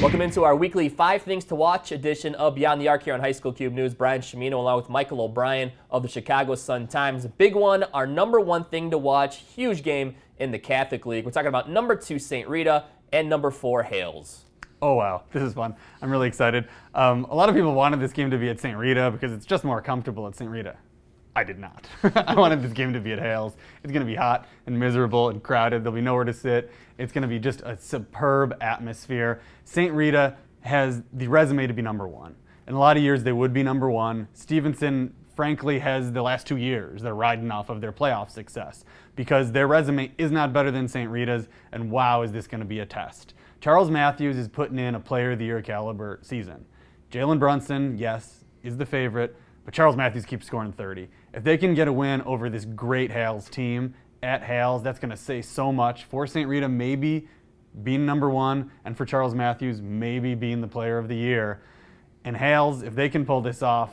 Welcome into our weekly 5 Things to Watch edition of Beyond the Arc here on High School Cube News. Brian Chimino along with Michael O'Brien of the Chicago Sun-Times. Big one, our number 1 thing to watch, huge game in the Catholic League. We're talking about number 2 St. Rita and number 4 Hales. Oh wow, this is fun. I'm really excited. A lot of people wanted this game to be at St. Rita because it's just more comfortable at St. Rita. I did not. I wanted this game to be at Hales. It's going to be hot and miserable and crowded. There'll be nowhere to sit. It's going to be just a superb atmosphere. St. Rita has the resume to be number 1. In a lot of years, they would be number 1. Stevenson, frankly, has the last 2 years. They're riding off of their playoff success because their resume is not better than St. Rita's, and wow, is this going to be a test. Charles Matthews is putting in a Player of the Year caliber season. Jalen Brunson, yes, is the favorite, but Charles Matthews keeps scoring 30. If they can get a win over this great Hales team at Hales, that's going to say so much for St. Rita maybe being number 1, and for Charles Matthews maybe being the Player of the Year. And Hales, if they can pull this off,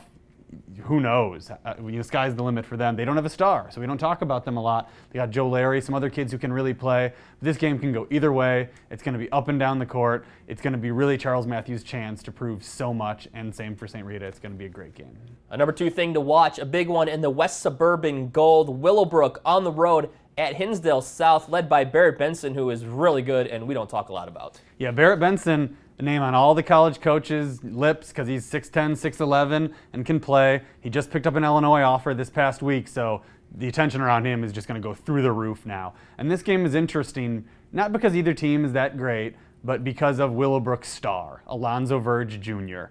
who knows? The sky's the limit for them. They don't have a star, so we don't talk about them a lot. They got Joe Larry, some other kids who can really play. This game can go either way. It's going to be up and down the court. It's going to be really Charles Matthews' chance to prove so much, and same for St. Rita. It's going to be a great game. A number 2 thing to watch, a big one in the West Suburban Gold. Willowbrook on the road at Hinsdale South, led by Barrett Benson, who is really good and we don't talk a lot about. Yeah, Barrett Benson, a name on all the college coaches' lips because he's 6'10", 6'11", and can play. He just picked up an Illinois offer this past week, so the attention around him is just going to go through the roof now. And this game is interesting, not because either team is that great, but because of Willowbrook's star, Alonzo Verge Jr.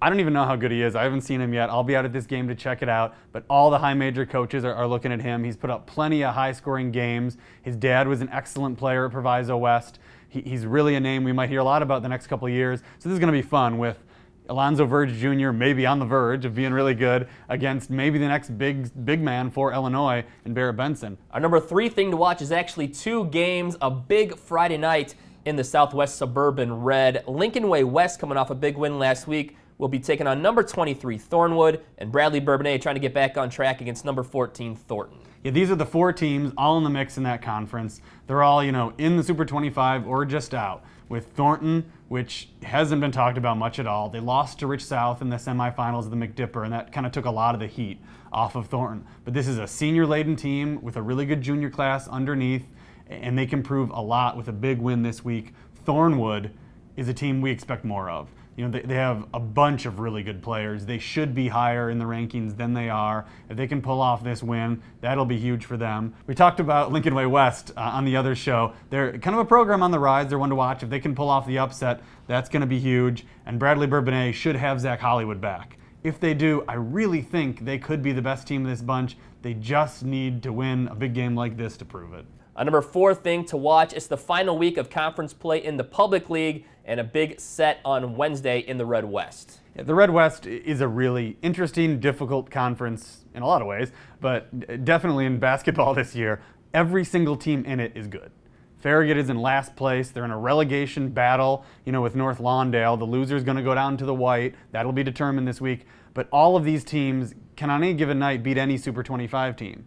I don't even know how good he is. I haven't seen him yet. I'll be out at this game to check it out. But all the high major coaches are looking at him. He's put up plenty of high-scoring games. His dad was an excellent player at Proviso West. He's really a name we might hear a lot about the next couple of years. So this is going to be fun with Alonzo Verge Jr. maybe on the verge of being really good against maybe the next big man for Illinois and Barrett Benson. Our number 3 thing to watch is actually 2 games, a big Friday night in the Southwest Suburban Red. Lincoln Way West, coming off a big win last week, will be taking on number 23 Thornwood, and Bradley Bourbonnais trying to get back on track against number 14 Thornton. Yeah, these are the 4 teams all in the mix in that conference. They're all, in the Super 25 or just out. With Thornton, which hasn't been talked about much at all. They lost to Rich South in the semifinals of the McDipper, and that kind of took a lot of the heat off of Thornton. But this is a senior-laden team with a really good junior class underneath, and they can prove a lot with a big win this week. Thornwood is a team we expect more of. They have a bunch of really good players. They should be higher in the rankings than they are. If they can pull off this win, that'll be huge for them. We talked about Lincoln Way West on the other show. They're kind of a program on the rise. They're one to watch. If they can pull off the upset, that's going to be huge. And Bradley Bourbonnais should have Zach Hollywood back. If they do, I really think they could be the best team of this bunch. They just need to win a big game like this to prove it. A number 4 thing to watch is the final week of conference play in the Public League and a big set on Wednesday in the Red West. Yeah, the Red West is a really interesting, difficult conference in a lot of ways, but definitely in basketball this year, every single team in it is good. Farragut is in last place. They're in a relegation battle, with North Lawndale. The loser's going to go down to the white. That'll be determined this week. But all of these teams can on any given night beat any Super 25 team.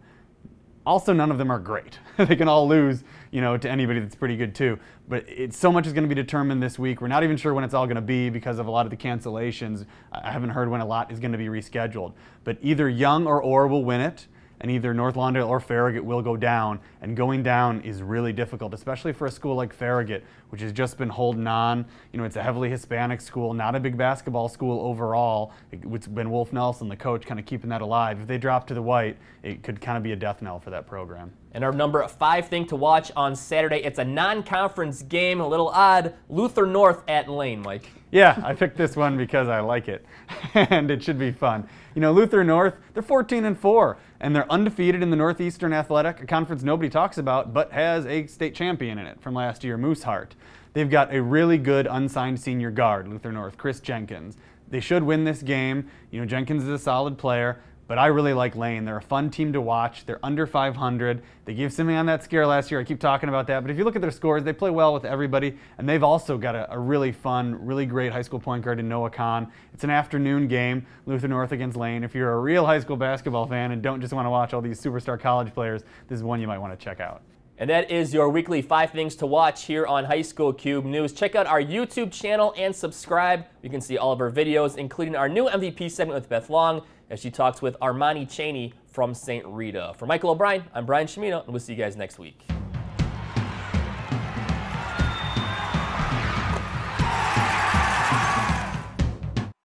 Also, none of them are great. They can all lose, to anybody that's pretty good too. But so much is going to be determined this week. We're not even sure when it's all going to be because of a lot of the cancellations. I haven't heard when a lot is going to be rescheduled. But either Young or Orr will win it, and either North Lawndale or Farragut will go down. And going down is really difficult, especially for a school like Farragut, which has just been holding on. It's a heavily Hispanic school, not a big basketball school overall. It's been Wolf Nelson, the coach, kind of keeping that alive. If they drop to the white, it could kind of be a death knell for that program. And our number 5 thing to watch on Saturday, it's a non-conference game, a little odd. Luther North at Lane, Mike. Yeah, I picked this one because I like it, and it should be fun. Luther North, they're 14-4, and they're undefeated in the Northeastern Athletic, a conference nobody talks about, but has a state champion in it from last year, Moosehart. They've got a really good unsigned senior guard, Luther North, Chris Jenkins. They should win this game. Jenkins is a solid player. But I really like Lane. They're a fun team to watch. They're under 500. They gave Simeon that scare last year. I keep talking about that. But if you look at their scores, they play well with everybody. And they've also got a really fun, really great high school point guard in Noah Kahn. It's an afternoon game, Luther North against Lane. If you're a real high school basketball fan and don't just want to watch all these superstar college players, this is one you might want to check out. And that is your weekly 5 things to watch here on High School Cube News. Check out our YouTube channel and subscribe. You can see all of our videos, including our new MVP segment with Beth Long, as she talks with Armani Chaney from St. Rita. For Michael O'Brien, I'm Brian Chimino, and we'll see you guys next week.